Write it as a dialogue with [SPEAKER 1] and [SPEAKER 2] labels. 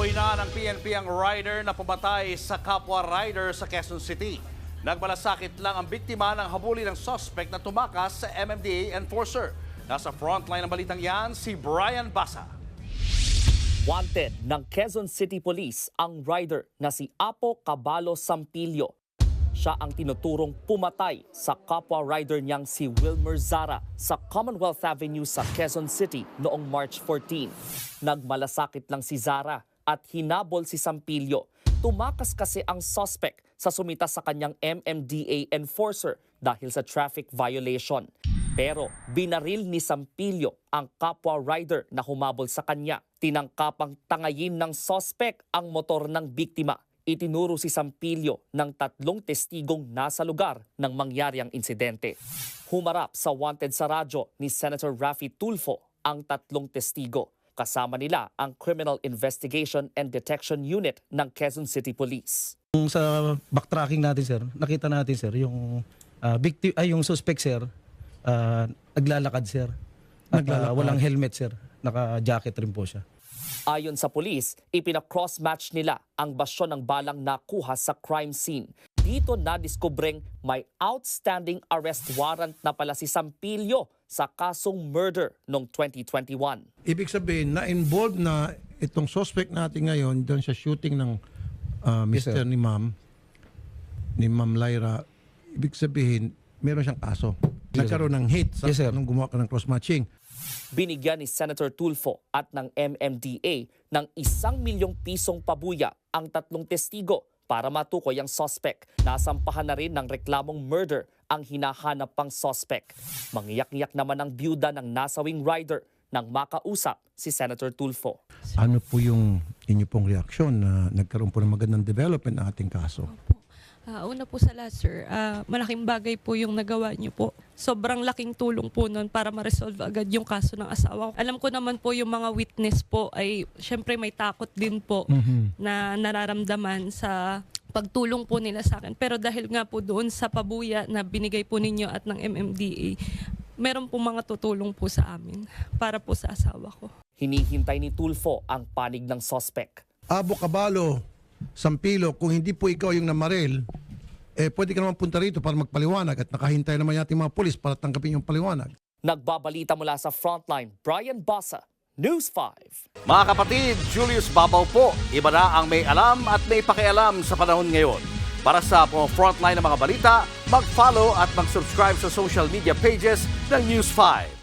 [SPEAKER 1] Tinukoy na ng PNP ang rider na pumatay sa kapwa rider sa Quezon City. Nagmalasakit lang ang biktima ng habulin ng suspect na tumakas sa MMDA enforcer. Nasa frontline ng balitang yan, si Brian Basa.
[SPEAKER 2] Wanted ng Quezon City Police ang rider na si Apo Cabalo Sampilio. Siya ang tinuturong pumatay sa kapwa rider niyang si Wilmer Zara sa Commonwealth Avenue sa Quezon City noong March 14. Nagmalasakit lang si Zara at hinabol si Sampilio. Tumakas kasi ang suspect sa sumita sa kanyang MMDA enforcer dahil sa traffic violation. Pero binaril ni Sampilio ang kapwa rider na humabol sa kanya. Tinangkapang tangayin ng suspect ang motor ng biktima. Itinuro si Sampilio ng 3 testigong nasa lugar nang mangyari ang insidente. Humarap sa wanted sa radyo ni Senator Raffy Tulfo ang 3 testigo. Kasama nila ang Criminal Investigation and Detection Unit ng Quezon City Police.
[SPEAKER 3] Sa backtracking natin, sir, nakita natin, sir, yung yung suspect, sir, naglalakad, sir. At walang helmet, sir. Naka-jacket rin po siya.
[SPEAKER 2] Ayon sa pulis, ipina-cross-match nila ang basyon ng balang nakuha sa crime scene. Dito nadiskubreng may outstanding arrest warrant na pala si Sampilio sa kasong murder noong 2021.
[SPEAKER 4] Ibig sabihin, na-involved na itong suspect natin ngayon doon sa shooting ng Mr. ni Ma'am Lyra. Ibig sabihin, meron siyang kaso. Nagkaroon ng hate sa nung gumawa ka ng cross-matching.
[SPEAKER 2] Binigyan ni Senator Tulfo at ng MMDA ng 1 milyong pisong pabuya ang 3 testigo para matukoy ang suspect. Nasampahan na rin ng reklamong murder ang hinahanap pang suspect. Mangiyak-ngiyak naman ang byuda ng nasawing rider nang makausap si Senator Tulfo.
[SPEAKER 4] Ano po yung inyo pong reaksyon na nagkaroon po ng magandang development ng ating kaso?
[SPEAKER 5] Una po sa lahat, sir, malaking bagay po yung nagawa niyo po. Sobrang laking tulong po nun para ma-resolve agad yung kaso ng asawa ko. Alam ko naman po yung mga witness po ay syempre may takot din po na nararamdaman sa pagtulong po nila sa akin. Pero dahil nga po doon sa pabuya na binigay po ninyo at ng MMDA, meron po mga tutulong po sa amin para po sa asawa ko.
[SPEAKER 2] Hinihintay ni Tulfo ang panig ng suspect.
[SPEAKER 4] Abo Cabalo, Sampilo, kung hindi po ikaw yung namaril, pwede ka naman punta rito para magpaliwanag at nakahintay naman yating mga pulis para tangkapin yung paliwanag.
[SPEAKER 2] Nagbabalita mula sa Frontline, Brian Basa, News 5.
[SPEAKER 1] Mga kapatid, Julius Babaw po. Iba na ang may alam at may pakialam sa panahon ngayon. Para sa Frontline ng mga balita, mag-follow at mag-subscribe sa social media pages ng News 5.